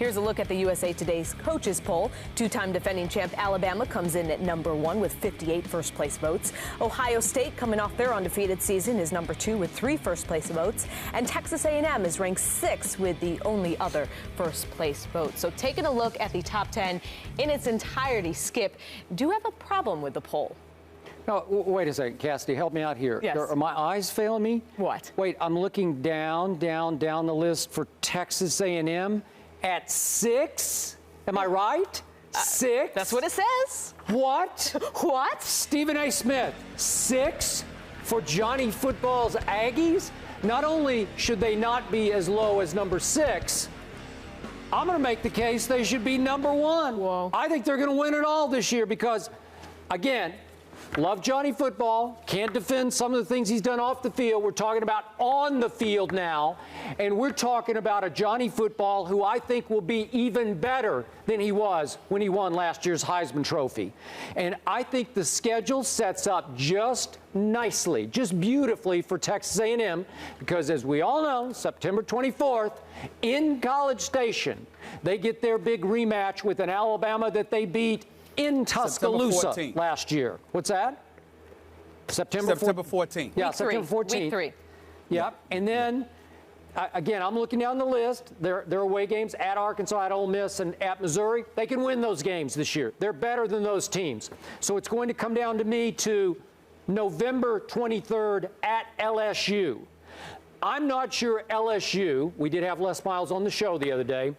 Here's a look at the USA Today's coaches poll. Two-time defending champ Alabama comes in at number 1 with 58 first-place votes. Ohio State, coming off their undefeated season, is number 2 with 3 first-place votes. And Texas A&M is ranked 6 with the only other first-place vote. So taking a look at the top 10 in its entirety, Skip, do you have a problem with the poll? No, wait a second, Cassidy, help me out here. Yes. Are my eyes failing me? What? Wait, I'm looking down the list for Texas A&M. At 6? Am I right? 6? That's what it says. What? What? Stephen A. Smith, 6 for Johnny Football's Aggies? Not only should they not be as low as number 6, I'm going to make the case they should be number 1. Whoa. I think they're going to win it all this year because, again, love Johnny Football. Can't defend some of the things he's done off the field. We're talking about on the field now. And we're talking about a Johnny Football who I think will be even better than he was when he won last year's Heisman Trophy. And I think the schedule sets up just nicely, just beautifully for Texas A&M because, as we all know, September 24th in College Station, they get their big rematch with an Alabama that they beat in Tuscaloosa last year. What's that? September 14th. Yeah, September 14th. Week 3. Yep. And then, again, I'm looking down the list. Their away games at Arkansas, at Ole Miss, and at Missouri. They can win those games this year. They're better than those teams. So it's going to come down to me to November 23rd at LSU. I'm not sure LSU, we did have Les Miles on the show the other day,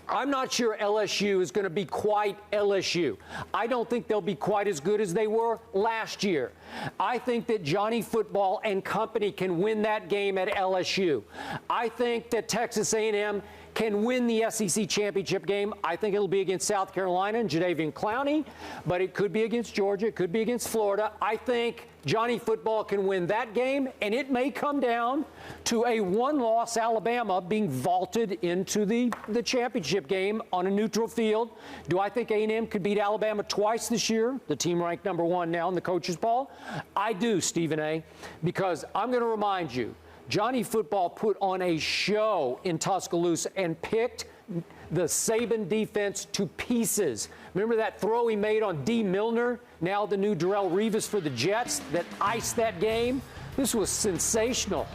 I'm not sure LSU is going to be quite LSU. I don't think they'll be quite as good as they were last year. I think that Johnny Football and company can win that game at LSU. I think that Texas A&M can win the SEC championship game. I think it'll be against South Carolina and Jadeveon Clowney, but it could be against Georgia. It could be against Florida. I think Johnny Football can win that game, and it may come down to a one-loss Alabama being vaulted into the championship game on a neutral field. Do I think A&M could beat Alabama twice this year? The team ranked number 1 now in the coaches' poll. I do, Stephen A., because I'm going to remind you, Johnny Football put on a show in Tuscaloosa and picked the Saban defense to pieces. Remember that throw he made on D. Milner, now the new Darrelle Revis for the Jets, that iced that game? This was sensational.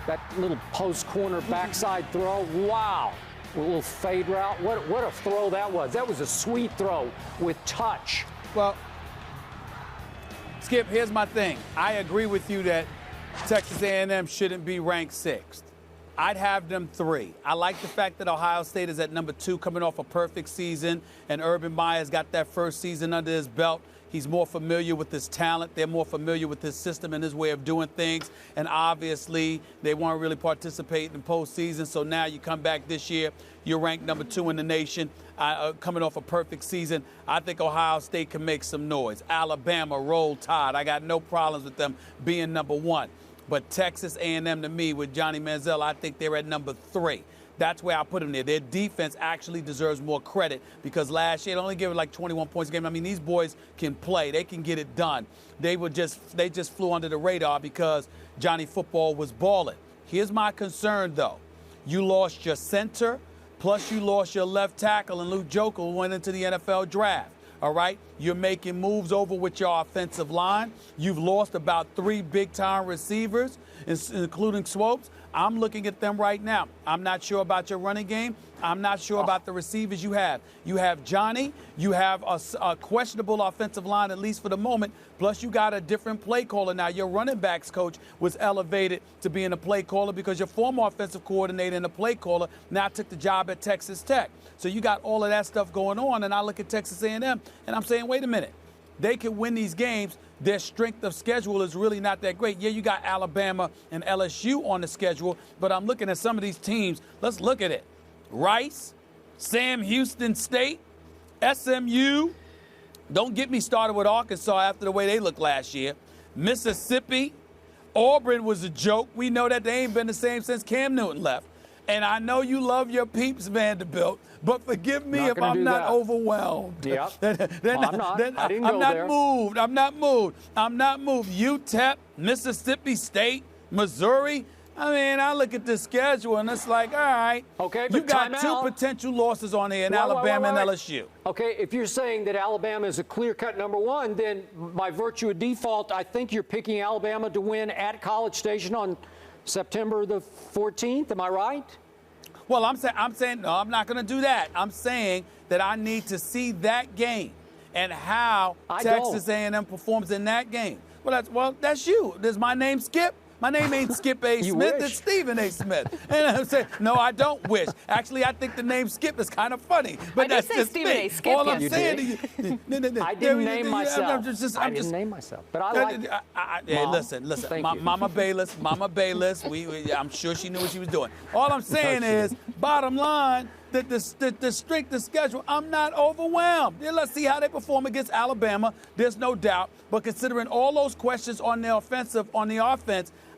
That little post corner backside throw, wow. A little fade route. What a throw that was. That was a sweet throw with touch. Well, Skip, here's my thing. I agree with you that Texas A&M shouldn't be ranked 6th. I'd have them 3. I like the fact that Ohio State is at number 2 coming off a perfect season, and Urban Meyer's got that first season under his belt. He's more familiar with his talent. They're more familiar with his system and his way of doing things. And obviously, they weren't really participating in postseason. So now you come back this year, you're ranked number 2 in the nation, coming off a perfect season. I think Ohio State can make some noise. Alabama, Roll Tide. I got no problems with them being number 1. But Texas A&M, to me, with Johnny Manziel, I think they're at number 3. That's where I put them there. Their defense actually deserves more credit because last year they only gave it like 21 points a game. I mean, these boys can play. They can get it done. They just flew under the radar because Johnny Football was balling. Here's my concern, though. You lost your center, plus you lost your left tackle, and Luke Jokel went into the NFL draft. All right? You're making moves over with your offensive line. You've lost about 3 big-time receivers, including Swopes. I'm looking at them right now. I'm not sure about your running game. I'm not sure about the receivers you have. You have Johnny. You have a questionable offensive line, at least for the moment. Plus, you got a different play caller now. Your running backs coach was elevated to being a play caller because your former offensive coordinator and a play caller now took the job at Texas Tech. So you got all of that stuff going on, and I look at Texas A&M, and I'm saying, wait a minute. They can win these games. Their strength of schedule is really not that great. Yeah, you got Alabama and LSU on the schedule, but I'm looking at some of these teams. Let's look at it. Rice, Sam Houston State, SMU. Don't get me started with Arkansas after the way they looked last year. Mississippi, Auburn was a joke. We know that they ain't been the same since Cam Newton left. And I know you love your peeps, Vanderbilt, but forgive me if I'm not overwhelmed. Yep. I'm not. I didn't go there. I'm not moved. UTEP, Mississippi State, Missouri, I mean, I look at the schedule and it's like, all right. Okay, you but got time two out. potential losses on there in Wait. Alabama and LSU. Okay, if you're saying that Alabama is a clear-cut number one, then by virtue of default, I think you're picking Alabama to win at College Station on September the 14th. Am I right? Well, I'm saying no, I'm not going to do that. I'm saying that I need to see that game and how Texas A&M performs in that game. Well, that's you. Does my name Skip? My name ain't Skip A. Smith. It's Stephen A. Smith. And I'm saying, no, I don't wish. Actually, I think the name Skip is kind of funny. But that's just Stephen me. A. Skip. All I'm saying to you, I didn't name myself. I didn't name myself. But I like hey, listen. Mama Bayless, I'm sure she knew what she was doing. All I'm saying is, bottom line, that the strength of schedule, I'm not overwhelmed. Yeah, let's see how they perform against Alabama. There's no doubt. But considering all those questions on the offense,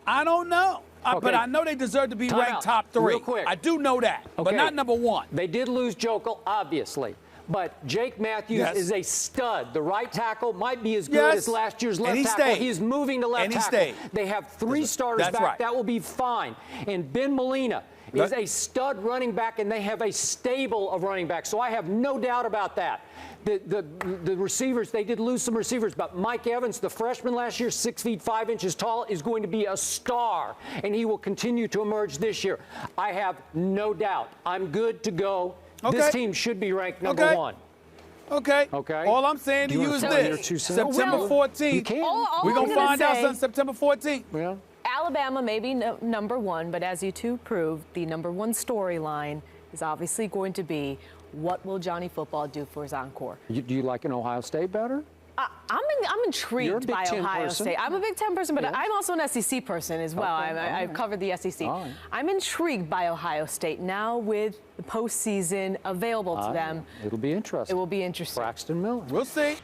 I don't know. But I know they deserve to be ranked top 3. Real quick. I do know that, but not number 1. They did lose Jokel, obviously. But Jake Matthews is a stud. The right tackle might be as good as last year's left tackle. He's moving to left tackle. They have 3 starters back. Right. That will be fine. And Ben Molina is a stud running back, and they have a stable of running backs. So I have no doubt about that. The receivers, they did lose some receivers, but Mike Evans, the freshman last year, 6 feet 5 inches tall, is going to be a star, and he will continue to emerge this year. I have no doubt. I'm good to go. Okay. This team should be ranked number 1. Okay. All I'm saying to you is this. September 14th. We're going to find out on September 14th. Yeah. Alabama may be number 1, but as you two proved, the number 1 storyline is obviously going to be, what will Johnny Football do for his encore? Do you like an Ohio State better? I'm intrigued by Ohio State. I'm a Big Ten person, but I'm also an SEC person as well. I've covered the SEC. I'm intrigued by Ohio State now with the postseason available to them. It'll be interesting. It will be interesting. Braxton Miller. We'll see.